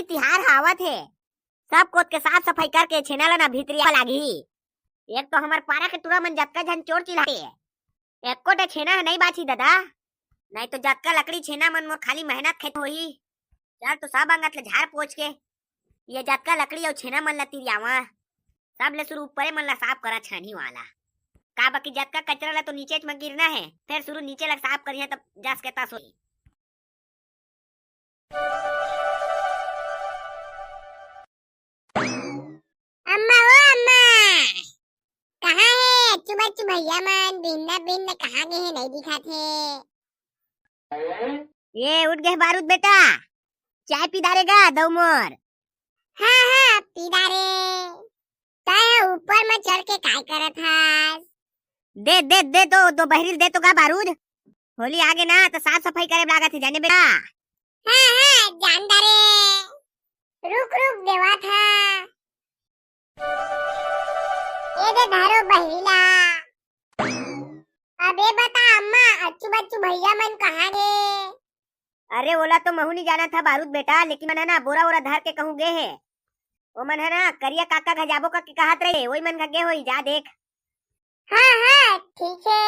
तिहार हावत है, सब कोत के साफ सफाई करके छेना ना भीतरिया लागी। एक तो हमार पारा के तुरा मन जतका झन चोर चिल्लाते, एक कोटे छेना नहीं बाची दादा, नहीं तो जतका लकड़ी छेना मन मोर खाली मेहनत खेत होही। चल तो सब अंगत ले झाड़ पोछ के ये जतका लकड़ी और छेना मन ला तिरियावा सब ले शुरू ऊपरे मन ला साफ करा छानी वाला। का बाकी जतका कचरा ला तो नीचे में गिरना है, फिर शुरू नीचे ला साफ करिए तब जस के तस होई। अम्मा ओ अम्मा, कहाँ है बच्चू भैया मन? बिन्ना कहाँ गए हैं, नहीं दिखा थे। ये उठ गए बारूद बेटा, चाय पी डालेगा दो मोर। हाँ पीदा रे, तय ऊपर में चढ़ के काय करत हास? दे दे दे तो बहरील दे तो का बारूद, होली आगे ना तो साफ सफाई करे लागत है जाने बेटा। हाँ जानदा रे, रुक देवा था। ये दे धारो बहरीला। अबे बता अम्मा, बच्चू भैया मन कहाँ गए? अरे ओला तो महू नहीं जाना था बारूद बेटा, लेकिन मन है ना बोरा वोरा धर के कहूँ गए है। वो मन है ना करिया काका घजाबो का कहत रहे, वही मन गए होई, जा देख। हाँ ठीक है,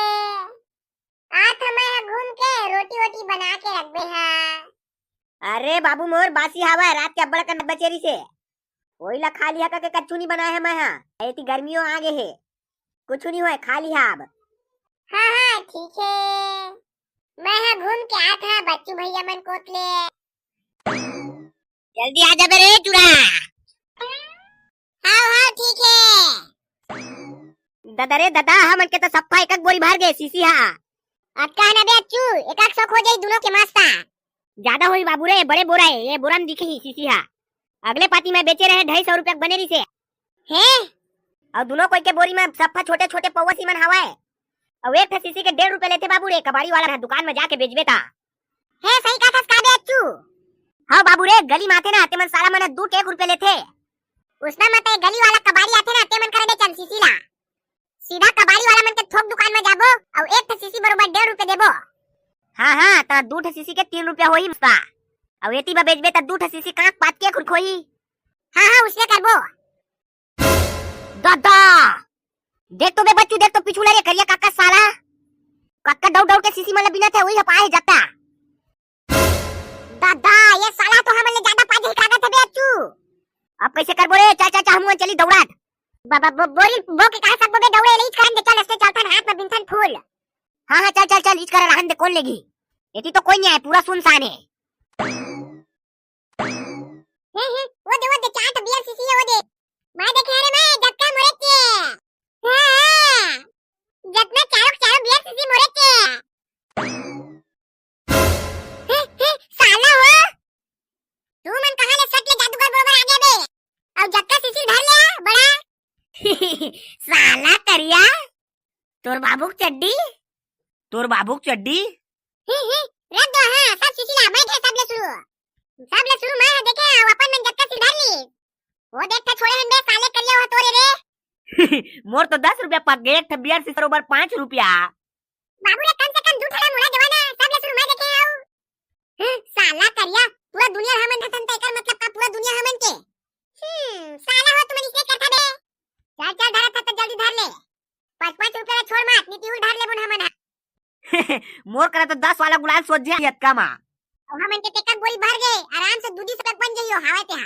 आज हमें घूम के रोटी वोटी बना के रख दे। हाँ अरे बाबू मोर बासी हवा है, रात के अब्बड़ का बचेरी से वही ला खा लिया का कच्चू नहीं बनाया है मैं। हाँ इतनी गर्मियों आगे है, कुछ नहीं हुआ, खा लिया अब। हाँ ठीक है, मैं यहाँ घूम के आया था बच्चू भैया मन कोत ले। जल्दी आ जा रे चूड़ा। हाँ ठीक है। दादा रे दादा, हम के तो सप्पा एक बोरी भर गए सीसी। हाँ अटका ना बे अच्छू, एक सौ हो जाई दोनों के मस्ता। ज्यादा हुई बाबू रे, बड़े बोरा है ये, बोरा में दिखे ही सीसी। हाँ अगले पाती में बेचे रहे 250 रुपया बने रही से है, और दोनों कोई के बोरी में सप्पा छोटे छोटे पौवा सीमन हवा है, और एक सीसी के 1.5 रुपए लेते बाबू रे। कबाड़ी वाला दुकान में जाके बेचबे था। है सही कहा था बे अच्छू। हाँ बाबू रे, गली में आते ना आते मन सारा मन 2 रुपए लेते, उसमें मत गली वाला कबाड़ी आते ना आते मन करे चल सीसी ला, सीधा कबाड़ी वाला मन के थोक दुकान में जाबो और एक सीसी बरोबर 1.5 रुपए देबो। हाँ तो 2 सीसी के 3 रुपया होई उसका, और एती बा बेचबे त 2 सीसी कांक पात के खुद खोई। हाँ उसने करबो। दादा देख तो बे बच्चू, देख तो पिछू रे करिया काका साला, काका दौड़ के सीसी मतलब बिना थे वही हपाए जाता। दादा ये साला तो हमले ज्यादा पाजी कागज है बे अच्छू। अब कैसे करबो रे? चाचा हम चली दौड़ात बाबा बोरी बो के कहा सब बे दौड़े ले करन दे, चल ऐसे चलतन हाथ में बिंथन फूल। हाँ चल इच कर रहन दे, कौन लेगी? एती तो कोई नहीं है, पूरा सुनसान है। वो दे चाट बियर सीसी है, वो दे मैं देखे रे, मैं जक्का मोरे के। हां जतना चारों बियर सीसी मोरे के। साला हो तू मन कहां ले सट ले जादूगर बरोबर आ गया बे, और जक्का सीसी धर ले बड़ा। साला करिया तोर बाबूक चड्डी रख दो। हां सब सीसी ला बैठे, सब ले शुरू मैं देखे अपन मन जक्का सीसी धर ली। वो देख था छोड़े हंदे साले करिया हो तोरे रे। मोर तो 10 रुपया पक गए, एक बियर से बरोबर 5 रुपया। बाबू रे कम से कम दूठला मुड़ा देवाना, सब ले शुरू मैं देखे आऊ। साला करिया पूरा दुनिया हमन हसन तेकर मतलब का पूरा दुनिया हमन के। साला हो तुम इसने करता बे। चल धरा था तो जल्दी धर ले, 5-5 रुपया छोड़ मत, नीति उल धर ले बुन हमन। मोर करा तो 10 वाला गुलाल सोच जा यतका मा, और हमन के तेकर बोरी भर गए, आराम से दूधी से बन जइयो हवा ते।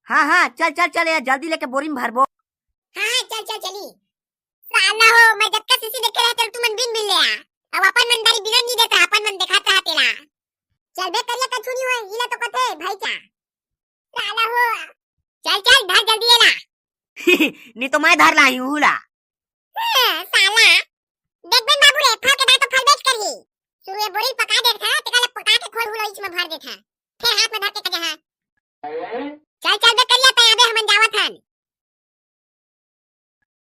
हाँ चल यार, जल्दी लेके बोरी में भरबो। हाँ चल चली। साला हो मैं जब तक सीसी देखे रहते तू मन बिन ले आ, अब अपन मन दारी बिगड़ नहीं देता, अपन मन दिखाता है तेरा। चल बे करिया कछु नहीं होए, इला तो कथे भाई क्या। साला हो चल धर जल्दी एला। नहीं तो मैं धर लाई हूं ला। साला देख बे बाबू रे, फल के दांत तो फल बेच कर ही शुरू ये बोरी पका दे था, तेरा ले पका के खोल हुलो इच में भर दे था, फिर हाथ में धर के कजा। हां चल बे करिया तय अबे हमन जावत हन।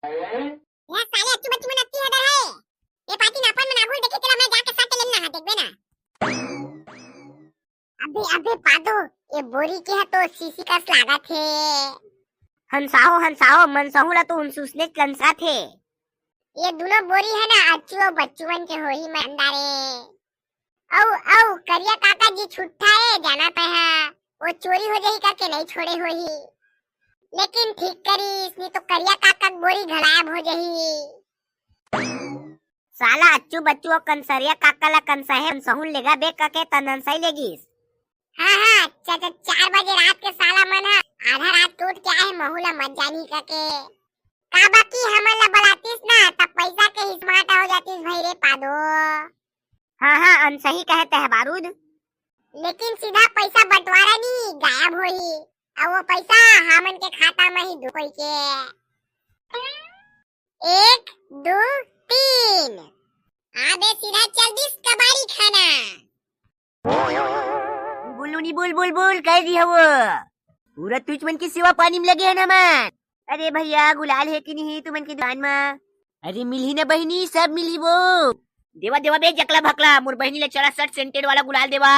ये साले अच्छू बच्चू में नत्ती हदर है, ये पार्टी ना अपन में नागुल देखे तेरा मैं जाके साथ लेना है, देख बे ना। अबे पादो ये बोरी के है तो सीसी का लागत है। हंसाओ मनसाहू ला तो हुनसुसने कंसा थे। ये दोनों बोरी है ना अच्छू और बच्चुवन के होही में अंदारे। औ करिया काका जी छुट्टा है जाना पे है, वो चोरी हो जाही करके नहीं छोड़े होही, लेकिन ठीक करी इसने तो करिया काका बोरी घड़ाब हो जाही। साला अच्छू बच्चू कंसरिया काका ला कंसहे सहून लेगा बे कके तननसाई लेगीस। हाँ चाचा 4 बजे रात के साला मन है आधा रात टूट के आए महूला मत जानी कके का बाकी हमन ला बलातीस ना तब पैसा के हिस्माट हो जातीस भाई रे पादो। हाँ अनसही कहते हैं बारूद। लेकिन सीधा पैसा बंटवारा नहीं गायब होही और वो पैसा हमन के खाता में ही दुकोई के 1 2 3 आबे सीधा चल दिस कबाड़ी खाना। बुलूनी बुल कह दी है वो पूरा तुझमन की सेवा पानी में लगे है ना मन। अरे भैया गुलाल है कि नहीं तुमन की दुकान में? अरे मिली ना बहनी सब मिली वो। देवा बे जकला भकला मोर बहनी ले चला 60 सेंटेड वाला गुलाल देवा।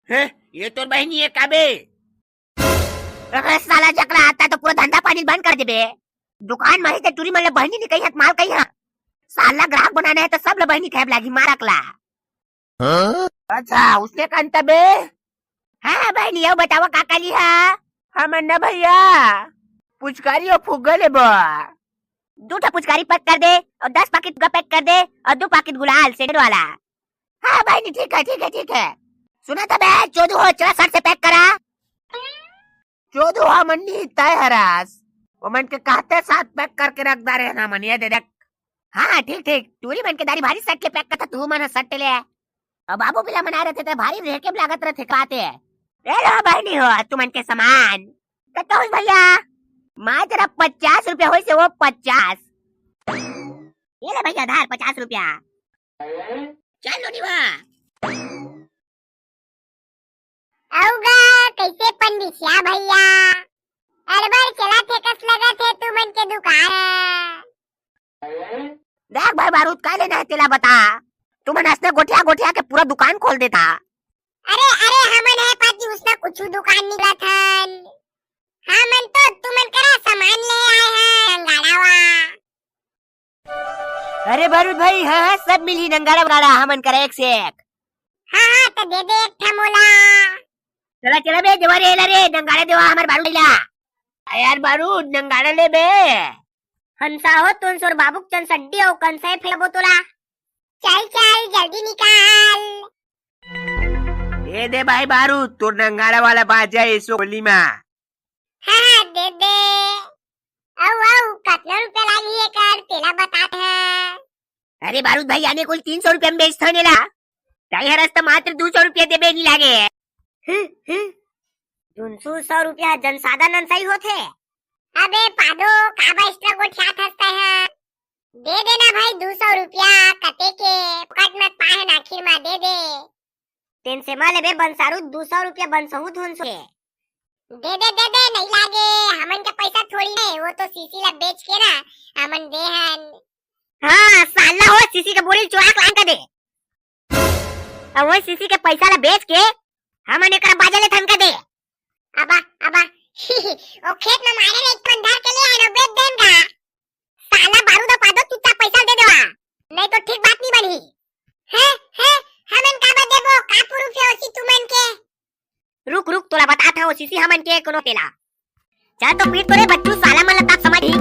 है ये तो बहनी है काबे। अरे साला जकला आता तो पूरा धंधा पानी बंद कर दे बे। दुकान में ही टूरी मतलब बहनी ने कही माल कही साला ग्राहक बनाना है तो सब बहनी खेब लागी मारकला। अच्छा उसने कंता बे। हाँ बहनी आओ बताओ काका ली है हम अन्ना भैया पुचकारी और फुग्गल है बा 2 पुचकारी पैक कर दे और 10 पैकेट का पैक कर दे और 2 पैकेट गुलाल सेंटर वाला। हाँ बहनी ठीक है सुना था बे 14 हो चला 60 से पैक करा 14 मंडी तय हरास वो मन के कहते 7 पैक करके रख दे रहे ना मनिया दे देख। हाँ ठीक टूरी मन के दारी भारी सट के पैक करता तू मन सट ले और बाबू पिला मना रहे थे भारी रह के लागत रहे थे काते बहनी हो तुम के सामान तो भैया माँ तेरा 50 रुपया हो से वो 50 ये ले भैया धार 50 रुपया चल लो निवा। औगा कैसे पंडिसिया भैया अरबर चला थे कस लगा थे तू मन के दुकान। देख भाई बारूद का लेना है तेला बता तुम हंसने गोठिया के पूरा दुकान खोल देता। अरे हमन है पाती उसने कुछ दुकान निकला था हमन तो तुमन करा सामान ले आए हैं नंगाड़ावा। अरे बारूद भाई हाँ सब मिली नंगाड़ा वगाड़ा हमन करे एक से एक। हाँ तो दे दे एक ठमोला। चला बे देवारे रे नंगाड़ा देवा हमार बारूद ला यार बारूद नंगाड़ा ले बे हंसा हो तुम सोर बाबूक चन सड्डी हो कंसाई फेबो तोला। चल जल्दी निकाल। ये दे भाई बारूद तो नंगाड़ा वाला बाजा इस होली में। हाँ दे आओ कितना रुपया लागी है कर तेला बता है। अरे बारूद भाई आने कुल 300 रुपया में बेचता नेला ताई हरस तो मात्र 200 रुपया देबे नहीं लागे। 200 रुपया जनसादा नंसाई होते। अबे पादो काबा एक्स्ट्रा को छात हंसता है दे देना भाई 200 रुपया कते के पकड़ मत पाए ना आखिर में दे दे। तेन से माले बे बंसारू 200 रुपया बंसहू धुन से दे नहीं लागे हमन का पैसा थोड़ी है वो तो सीसी ला बेच के ना हमन दे हन। हाँ साला हो सीसी के बोरी चुरा के लान कर दे और वो सीसी के पैसा ला बेच के हमन एकरा बाजा ले थन कर दे। अबा ओ खेत में मारे रे एक धर के ले आनो बेच देंगा साला बारूद पादो चुपचाप पैसा दे देवा नहीं तो ठीक बात नहीं बनी है हमन का देबो का प्रूफ है ओसी तुमन के। रुक तोला बताता हूँ सीसी हमन के कोनो तेला चल तो पीट तोरे बच्चू साला मन लता समझी।